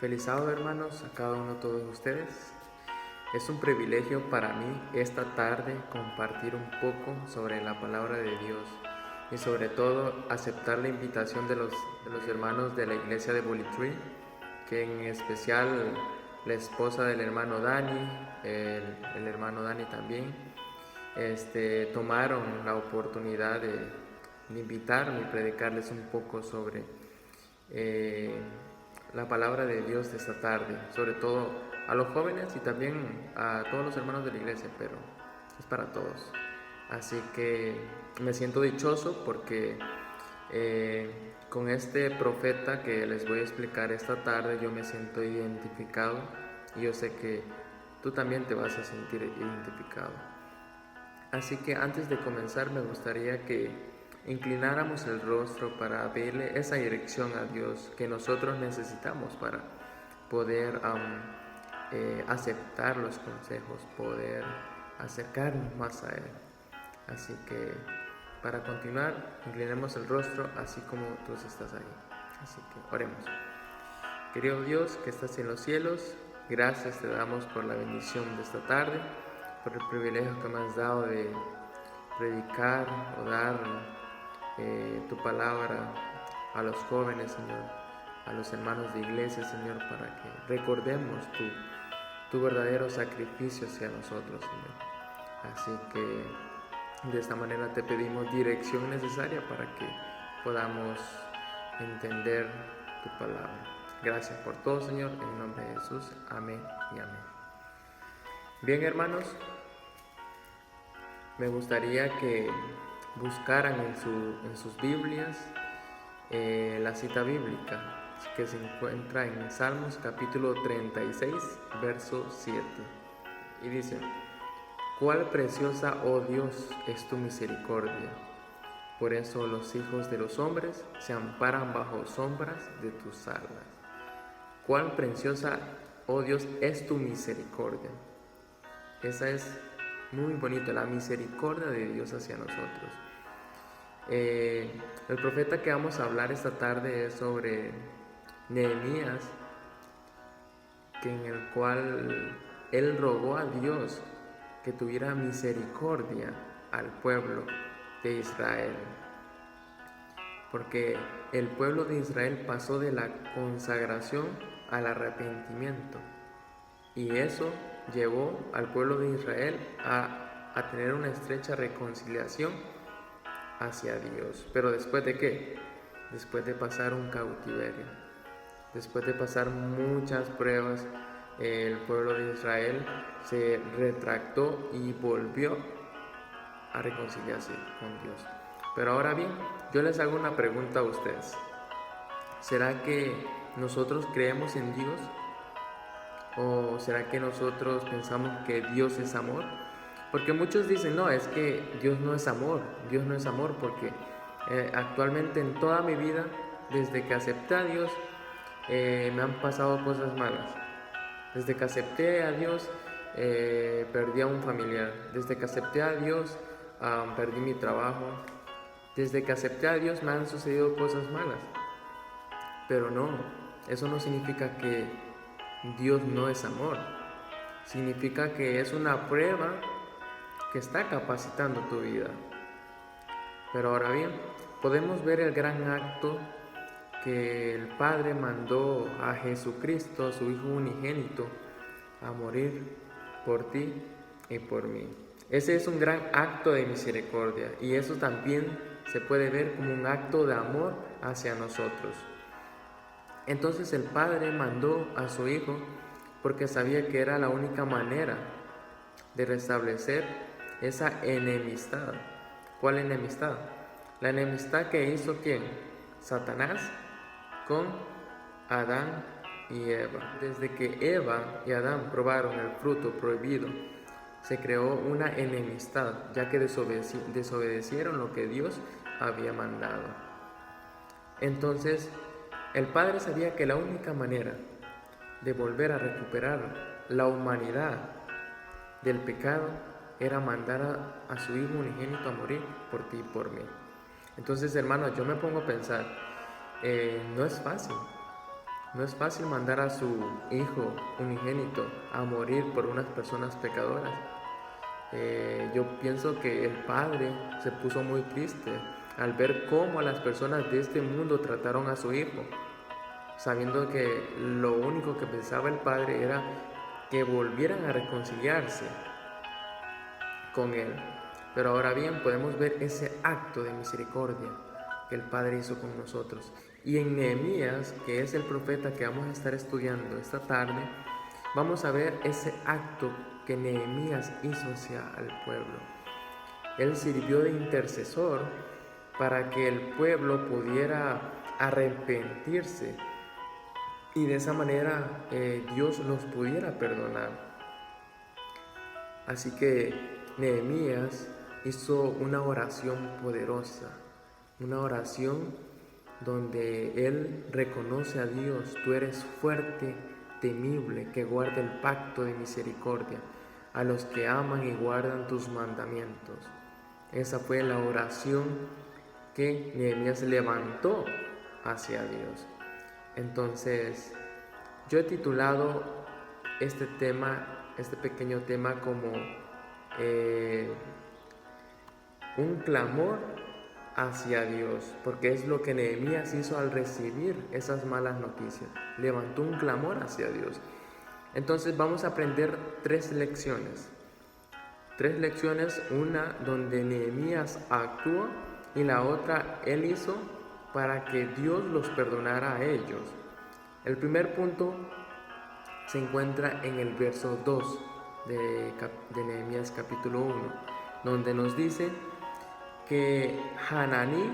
Feliz sábado, hermanos, a cada uno de todos ustedes. Es un privilegio para mí esta tarde compartir un poco sobre la palabra de Dios y sobre todo aceptar la invitación de los hermanos de la iglesia de Bully Tree, que en especial la esposa del hermano Dani, el hermano Dani también, tomaron la oportunidad de invitarme y predicarles un poco sobre la palabra de Dios de esta tarde, sobre todo a los jóvenes y también a todos los hermanos de la iglesia, pero es para todos. Así que me siento dichoso porque con este profeta que les voy a explicar esta tarde yo me siento identificado y yo sé que tú también te vas a sentir identificado. Así que antes de comenzar me gustaría que inclináramos el rostro para pedirle esa dirección a Dios que nosotros necesitamos para poder aceptar los consejos, poder acercarnos más a Él. Así que para continuar, inclinemos el rostro así como tú estás ahí. Así que oremos. Querido Dios que estás en los cielos, gracias te damos por la bendición de esta tarde, por el privilegio que me has dado de predicar o dar tu palabra a los jóvenes, Señor, a los hermanos de iglesia, Señor, para que recordemos tu verdadero sacrificio hacia nosotros, Señor. Así que de esta manera te pedimos dirección necesaria para que podamos entender tu palabra. Gracias por todo, Señor, en el nombre de Jesús. Amén y amén. Bien, hermanos, me gustaría que buscaran en sus Biblias la cita bíblica que se encuentra en Salmos capítulo 36, verso 7. Y dice: «Cuál preciosa, oh Dios, es tu misericordia. Por eso los hijos de los hombres se amparan bajo sombras de tus alas». Cuán preciosa, oh Dios, es tu misericordia. Esa es muy bonita, la misericordia de Dios hacia nosotros. El profeta que vamos a hablar esta tarde es sobre Nehemías, en el cual él rogó a Dios que tuviera misericordia al pueblo de Israel, porque el pueblo de Israel pasó de la consagración al arrepentimiento, y eso llevó al pueblo de Israel a tener una estrecha reconciliación hacia Dios. Pero ¿después de qué? Después de pasar un cautiverio, después de pasar muchas pruebas, el pueblo de Israel se retractó y volvió a reconciliarse con Dios. Pero ahora bien, yo les hago una pregunta a ustedes. ¿Será que nosotros creemos en Dios? ¿O será que nosotros pensamos que Dios es amor? Porque muchos dicen, no, es que Dios no es amor porque actualmente en toda mi vida, desde que acepté a Dios, me han pasado cosas malas. Desde que acepté a Dios, perdí a un familiar. Desde que acepté a Dios, perdí mi trabajo. Desde que acepté a Dios me han sucedido cosas malas. Pero no, eso no significa que Dios no es amor. Significa que es una prueba que está capacitando tu vida. Pero ahora bien, podemos ver el gran acto que el Padre mandó a Jesucristo, su Hijo unigénito, a morir por ti y por mí. Ese es un gran acto de misericordia, y eso también se puede ver como un acto de amor hacia nosotros. Entonces el Padre mandó a su Hijo porque sabía que era la única manera de restablecer esa enemistad. ¿Cuál enemistad? La enemistad que hizo ¿quién? Satanás con Adán y Eva. Desde que Eva y Adán probaron el fruto prohibido, se creó una enemistad, ya que desobedecieron lo que Dios había mandado. Entonces, el Padre sabía que la única manera de volver a recuperar la humanidad del pecado era mandar a su Hijo unigénito a morir por ti y por mí. Entonces, hermanos, yo me pongo a pensar, no es fácil. No es fácil mandar a su hijo unigénito a morir por unas personas pecadoras. Yo pienso que el padre se puso muy triste al ver cómo las personas de este mundo trataron a su hijo, sabiendo que lo único que pensaba el padre era que volvieran a reconciliarse con él. Pero ahora bien, podemos ver ese acto de misericordia que el Padre hizo con nosotros. Y en Nehemías, que es el profeta que vamos a estar estudiando esta tarde, vamos a ver ese acto que Nehemías hizo hacia el pueblo. Él sirvió de intercesor para que el pueblo pudiera arrepentirse y de esa manera Dios los pudiera perdonar. Así que Nehemías hizo una oración poderosa, una oración donde él reconoce a Dios: tú eres fuerte, temible, que guarda el pacto de misericordia a los que aman y guardan tus mandamientos. Esa fue la oración que Nehemías levantó hacia Dios. Entonces, yo he titulado este pequeño tema como un clamor hacia Dios, porque es lo que Nehemías hizo al recibir esas malas noticias. Levantó un clamor hacia Dios. Entonces vamos a aprender tres lecciones, una donde Nehemías actuó y la otra él hizo para que Dios los perdonara a ellos. El primer punto se encuentra en el verso 2 de Nehemías capítulo 1, donde nos dice que Hananí,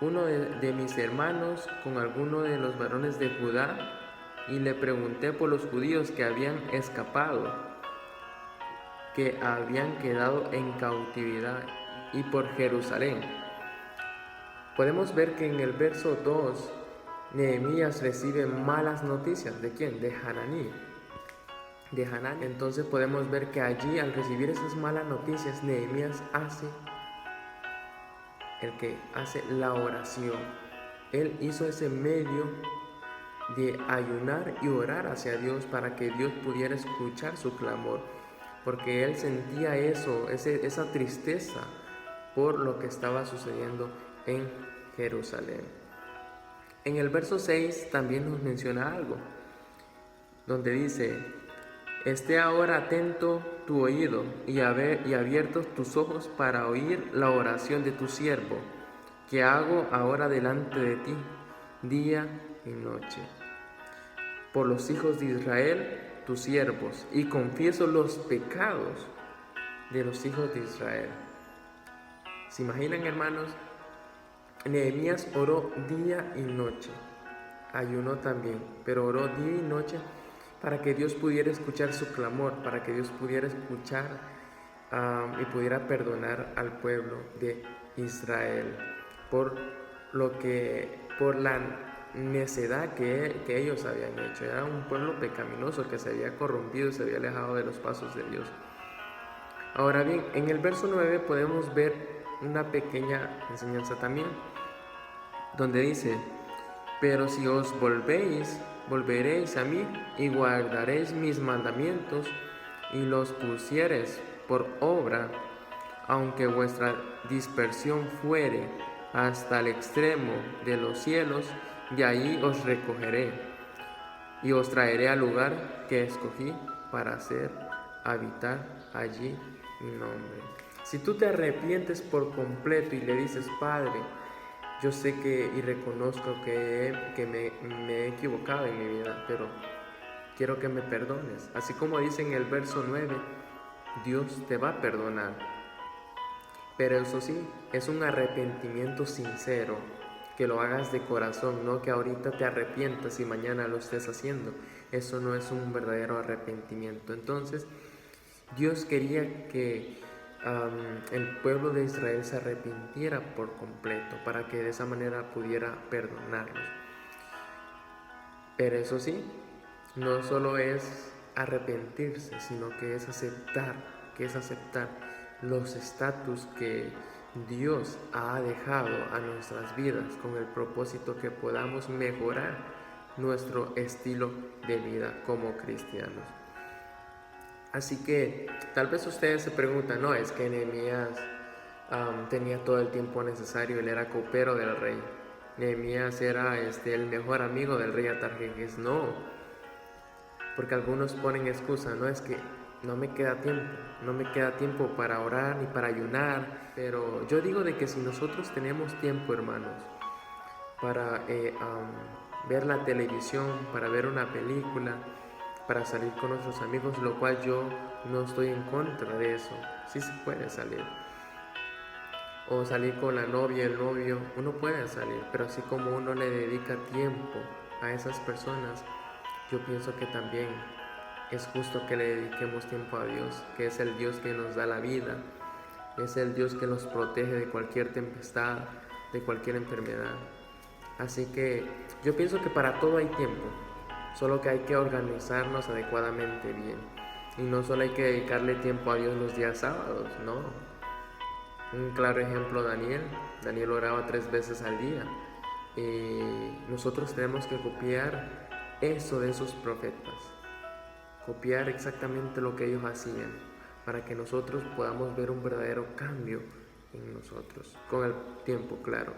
uno de mis hermanos, con alguno de los varones de Judá, y le pregunté por los judíos que habían escapado, que habían quedado en cautividad, y por Jerusalén. Podemos ver que en el verso 2 Nehemías recibe malas noticias. ¿De quién? De Hananí. Entonces podemos ver que allí, al recibir esas malas noticias, Nehemías hace la oración. Él hizo ese medio de ayunar y orar hacia Dios para que Dios pudiera escuchar su clamor, porque él sentía esa tristeza por lo que estaba sucediendo en Jerusalén. En el verso 6 también nos menciona algo, donde dice: esté ahora atento tu oído y abiertos tus ojos para oír la oración de tu siervo, que hago ahora delante de ti, día y noche, por los hijos de Israel, tus siervos, y confieso los pecados de los hijos de Israel. ¿Se imaginan, hermanos? Nehemías oró día y noche, ayunó también, pero oró día y noche para que Dios pudiera escuchar su clamor, para que Dios pudiera escuchar y pudiera perdonar al pueblo de Israel por la necedad que ellos habían hecho. Era un pueblo pecaminoso que se había corrompido, se había alejado de los pasos de Dios. Ahora bien, en el verso 9 podemos ver una pequeña enseñanza también, donde dice: pero si os volveréis a mí y guardaréis mis mandamientos y los pusiereis por obra, aunque vuestra dispersión fuere hasta el extremo de los cielos, de allí os recogeré y os traeré al lugar que escogí para hacer habitar allí mi nombre. Si tú te arrepientes por completo y le dices: Padre, yo sé que y reconozco que me he equivocado en mi vida, pero quiero que me perdones. Así como dice en el verso 9, Dios te va a perdonar. Pero eso sí, es un arrepentimiento sincero, que lo hagas de corazón, no que ahorita te arrepientas y mañana lo estés haciendo. Eso no es un verdadero arrepentimiento. Entonces, Dios quería que el pueblo de Israel se arrepintiera por completo, para que de esa manera pudiera perdonarlos. Pero eso sí, no solo es arrepentirse, sino que es aceptar los estatus que Dios ha dejado a nuestras vidas, con el propósito que podamos mejorar nuestro estilo de vida como cristianos. Así que tal vez ustedes se preguntan, no, es que Nehemías tenía todo el tiempo necesario, él era copero del rey. Nehemías era el mejor amigo del rey Artajerjes. No, porque algunos ponen excusa, no, es que no me queda tiempo para orar ni para ayunar. Pero yo digo de que si nosotros tenemos tiempo, hermanos, para ver la televisión, para ver una película, para salir con nuestros amigos, lo cual yo no estoy en contra de eso, sí se puede salir, o salir con la novia, el novio, uno puede salir, pero así como uno le dedica tiempo a esas personas, yo pienso que también es justo que le dediquemos tiempo a Dios, que es el Dios que nos da la vida, es el Dios que nos protege de cualquier tempestad, de cualquier enfermedad. Así que yo pienso que para todo hay tiempo, solo que hay que organizarnos adecuadamente bien. Y no solo hay que dedicarle tiempo a Dios los días sábados, no. Un claro ejemplo, Daniel oraba 3 veces al día. Y nosotros tenemos que copiar eso de esos profetas, copiar exactamente lo que ellos hacían, para que nosotros podamos ver un verdadero cambio en nosotros, con el tiempo, claro.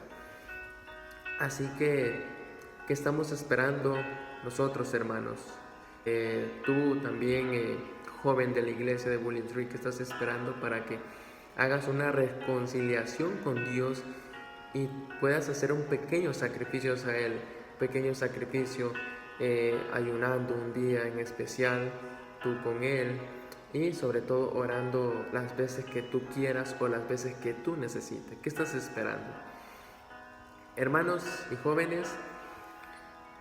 Así que, ¿qué estamos esperando nosotros, hermanos? Tú también, joven de la iglesia de Bowling Tree, ¿qué estás esperando para que hagas una reconciliación con Dios y puedas hacer un pequeño sacrificio a Él? Pequeño sacrificio, ayunando un día en especial, tú con Él, y sobre todo orando las veces que tú quieras o las veces que tú necesites. ¿Qué estás esperando? Hermanos y jóvenes,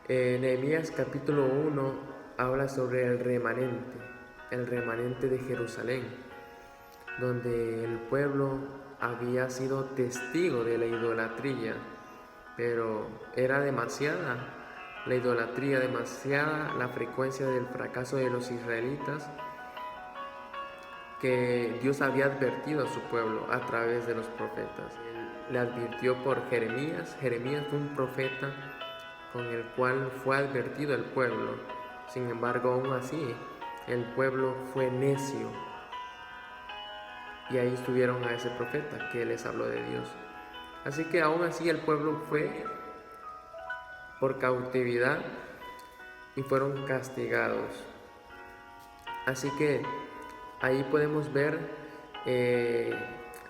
Nehemías capítulo 1 habla sobre el remanente de Jerusalén, donde el pueblo había sido testigo de la idolatría, pero era demasiada la idolatría, demasiada la frecuencia del fracaso de los israelitas, que Dios había advertido a su pueblo a través de los profetas. Él le advirtió por Jeremías. Jeremías fue un profeta con el cual fue advertido el pueblo. Sin embargo, aún así, el pueblo fue necio. Y ahí estuvieron a ese profeta que les habló de Dios. Así que aún así el pueblo fue por cautividad y fueron castigados. Así que ahí podemos ver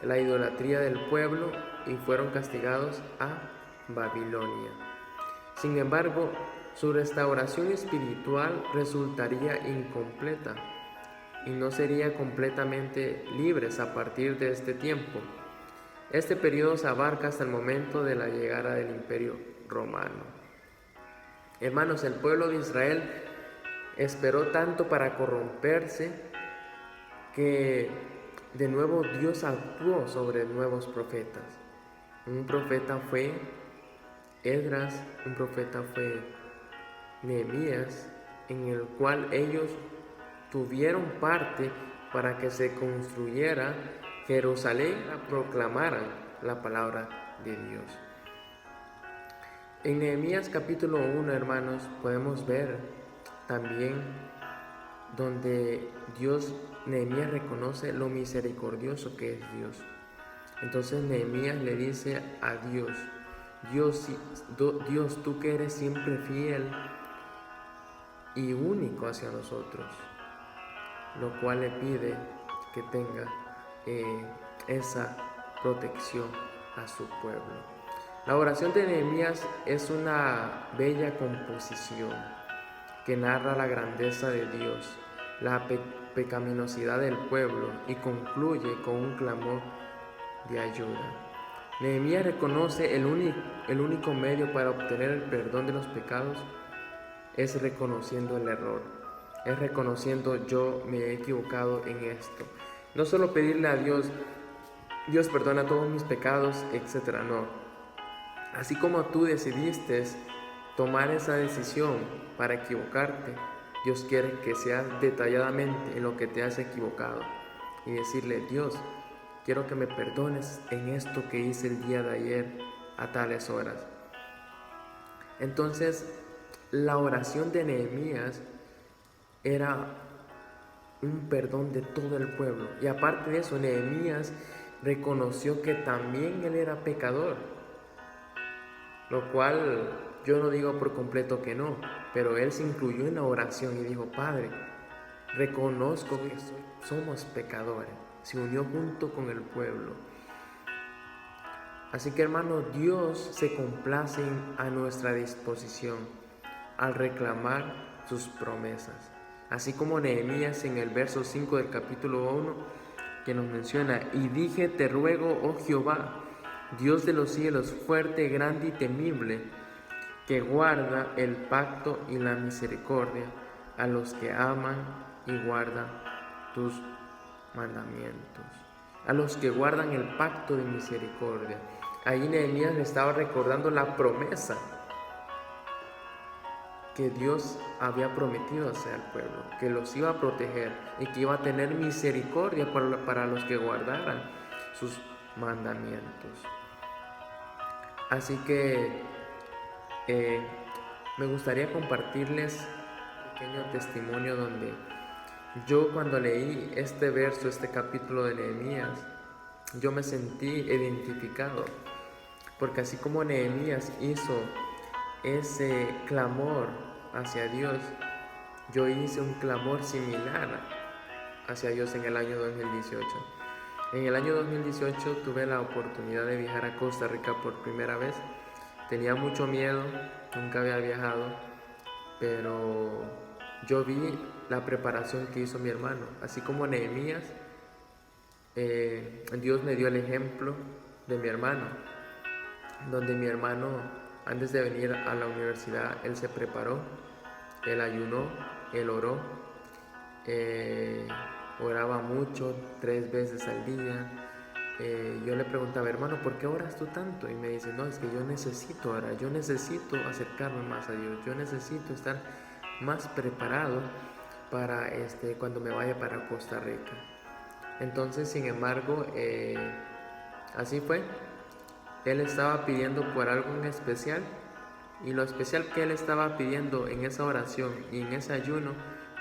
la idolatría del pueblo y fueron castigados a Babilonia. Sin embargo, su restauración espiritual resultaría incompleta y no sería completamente libres a partir de este tiempo. Este periodo se abarca hasta el momento de la llegada del Imperio Romano. Hermanos, el pueblo de Israel esperó tanto para corromperse que de nuevo Dios actuó sobre nuevos profetas. Un profeta fue Esdras, un profeta fue Nehemías, en el cual ellos tuvieron parte para que se construyera Jerusalén, proclamaran la palabra de Dios. En Nehemías capítulo 1, hermanos, podemos ver también donde Nehemías reconoce lo misericordioso que es Dios. Entonces Nehemías le dice a Dios, Dios, tú que eres siempre fiel y único hacia nosotros, lo cual le pide que tenga esa protección a su pueblo. La oración de Nehemías es una bella composición que narra la grandeza de Dios, la pecaminosidad del pueblo y concluye con un clamor de ayuda. Nehemías reconoce el único medio para obtener el perdón de los pecados es reconociendo el error, es reconociendo yo me he equivocado en esto. No solo pedirle a Dios perdona todos mis pecados, etc. No. Así como tú decidiste tomar esa decisión para equivocarte, Dios quiere que seas detalladamente en lo que te has equivocado y decirle, Dios, quiero que me perdones en esto que hice el día de ayer a tales horas. Entonces, la oración de Nehemías era un perdón de todo el pueblo. Y aparte de eso, Nehemías reconoció que también él era pecador, lo cual yo no digo por completo que no, pero él se incluyó en la oración y dijo: Padre, reconozco que somos pecadores. Se unió junto con el pueblo. Así que, hermano, Dios se complace a nuestra disposición al reclamar sus promesas. Así como Nehemías en el verso 5 del capítulo 1, que nos menciona: y dije, te ruego, oh Jehová, Dios de los cielos, fuerte, grande y temible, que guarda el pacto y la misericordia a los que aman y guardan tus mandamientos. A los que guardan el pacto de misericordia. Ahí Nehemías le estaba recordando la promesa que Dios había prometido hacia el pueblo, que los iba a proteger y que iba a tener misericordia para los que guardaran sus mandamientos. Así que me gustaría compartirles un pequeño testimonio donde yo, cuando leí este verso, este capítulo de Nehemías, yo me sentí identificado, porque así como Nehemías hizo ese clamor hacia Dios, yo hice un clamor similar hacia Dios en el año 2018. En el año 2018 tuve la oportunidad de viajar a Costa Rica por primera vez. Tenía mucho miedo, nunca había viajado, pero yo vi la preparación que hizo mi hermano. Así como Nehemías, Dios me dio el ejemplo de mi hermano, donde mi hermano, antes de venir a la universidad, él se preparó, él ayunó, él oró, oraba mucho, 3 veces al día. Yo le preguntaba: hermano, ¿por qué oras tú tanto? Y me dice: no, es que yo necesito orar, yo necesito acercarme más a Dios, yo necesito estar más preparado para cuando me vaya para Costa Rica. Entonces, sin embargo, así fue. Él estaba pidiendo por algo en especial, y lo especial que él estaba pidiendo en esa oración y en ese ayuno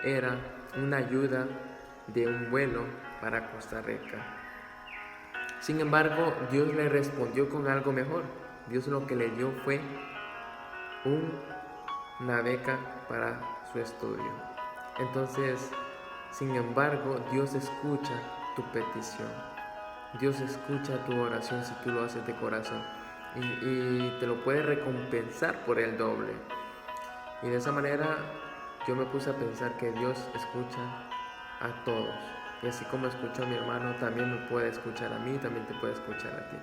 era una ayuda de un vuelo para Costa Rica. Sin embargo, Dios le respondió con algo mejor. Dios lo que le dio fue una beca para su estudio. Entonces, sin embargo, Dios escucha tu petición. Dios escucha tu oración si tú lo haces de corazón, y te lo puede recompensar por el doble. Y de esa manera yo me puse a pensar que Dios escucha a todos. Y así como escuchó a mi hermano, también me puede escuchar a mí, también te puede escuchar a ti.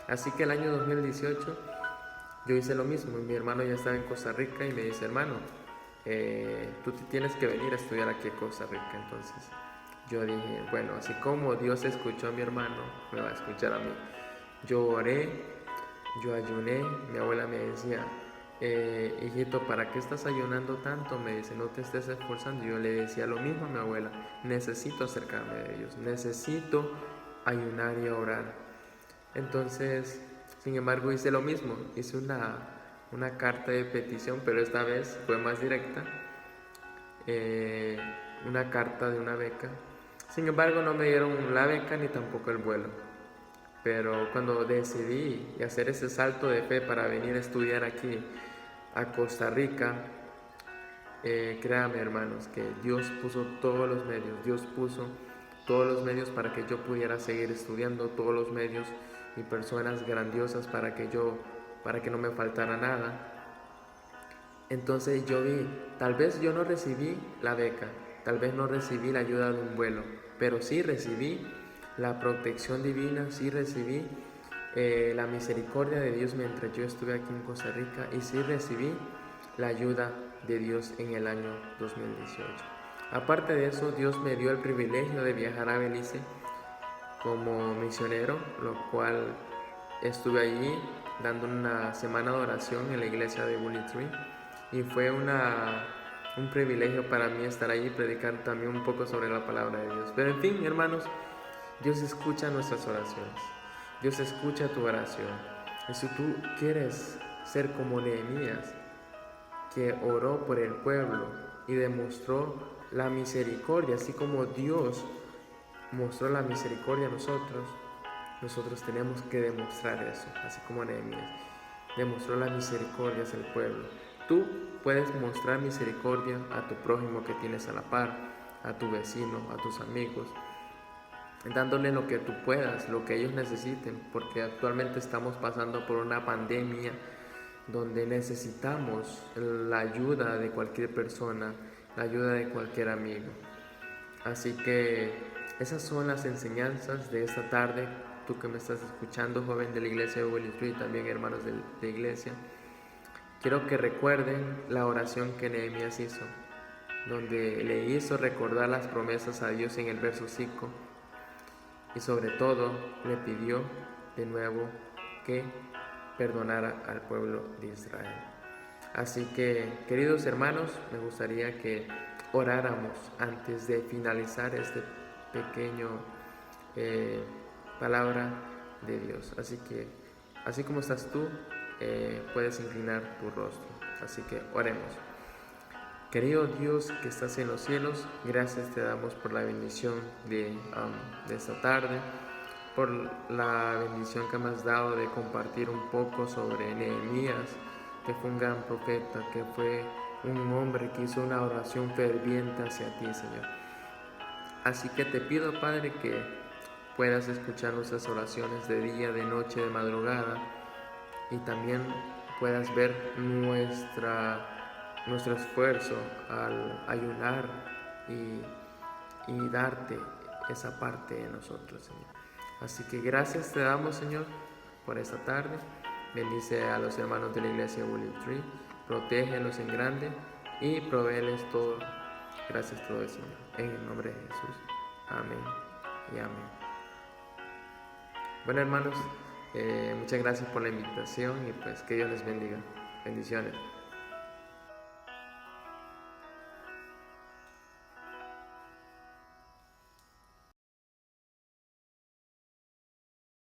Así que el año 2018 yo hice lo mismo. Mi hermano ya estaba en Costa Rica y me dice: hermano, tú tienes que venir a estudiar aquí a Costa Rica. Entonces yo dije: bueno, así como Dios escuchó a mi hermano, me va a escuchar a mí. Yo oré, yo ayuné. Mi abuela me decía: hijito, ¿para qué estás ayunando tanto? Me dice: no te estés esforzando. Yo le decía lo mismo a mi abuela: necesito acercarme de Dios, necesito ayunar y orar. Entonces, sin embargo, hice lo mismo. Hice una carta de petición, pero esta vez fue más directa, una carta de una beca. Sin embargo, no me dieron la beca ni tampoco el vuelo. Pero cuando decidí hacer ese salto de fe para venir a estudiar aquí a Costa Rica, créanme, hermanos, que Dios puso todos los medios. Dios puso todos los medios para que yo pudiera seguir estudiando, todos los medios y personas grandiosas para que no me faltara nada. Entonces yo vi, tal vez yo no recibí la beca, tal vez no recibí la ayuda de un vuelo, pero sí recibí la protección divina, sí recibí la misericordia de Dios mientras yo estuve aquí en Costa Rica, y sí recibí la ayuda de Dios en el año 2018. Aparte de eso, Dios me dio el privilegio de viajar a Belice como misionero, lo cual estuve allí dando una semana de oración en la iglesia de Bully Tree, y fue un privilegio para mí estar allí y predicar también un poco sobre la palabra de Dios. Pero en fin, hermanos, Dios escucha nuestras oraciones, Dios escucha tu oración. Y si tú quieres ser como Nehemías, que oró por el pueblo y demostró la misericordia, así como Dios mostró la misericordia a nosotros tenemos que demostrar eso, así como Nehemías demostró la misericordia hacia el pueblo. Tú puedes mostrar misericordia a tu prójimo que tienes a la par, a tu vecino, a tus amigos, dándole lo que tú puedas, lo que ellos necesiten, porque actualmente estamos pasando por una pandemia donde necesitamos la ayuda de cualquier persona, la ayuda de cualquier amigo. Así que esas son las enseñanzas de esta tarde. Tú que me estás escuchando, joven de la iglesia de Willis Street, también hermanos de la iglesia, quiero que recuerden la oración que Nehemías hizo, donde le hizo recordar las promesas a Dios en el verso 5 y sobre todo le pidió de nuevo que perdonara al pueblo de Israel. Así que, queridos hermanos, me gustaría que oráramos antes de finalizar este pequeño palabra de Dios. Así que, así como estás tú, puedes inclinar tu rostro. Así que oremos. Querido Dios que estás en los cielos, gracias te damos por la bendición de esta tarde, por la bendición que me has dado de compartir un poco sobre Nehemías, que fue un gran profeta, que fue un hombre que hizo una oración ferviente hacia ti, Señor. Así que te pido, Padre, que puedas escuchar nuestras oraciones de día, de noche, de madrugada, y también puedas ver nuestro esfuerzo al ayunar y darte esa parte de nosotros, Señor. Así que gracias te damos, Señor, por esta tarde. Bendice a los hermanos de la iglesia William Tree, protégelos en grande y provéeles todo. Gracias te doy, Señor, en el nombre de Jesús. Amén y amén. Bueno, hermanos, muchas gracias por la invitación y pues que Dios les bendiga. Bendiciones.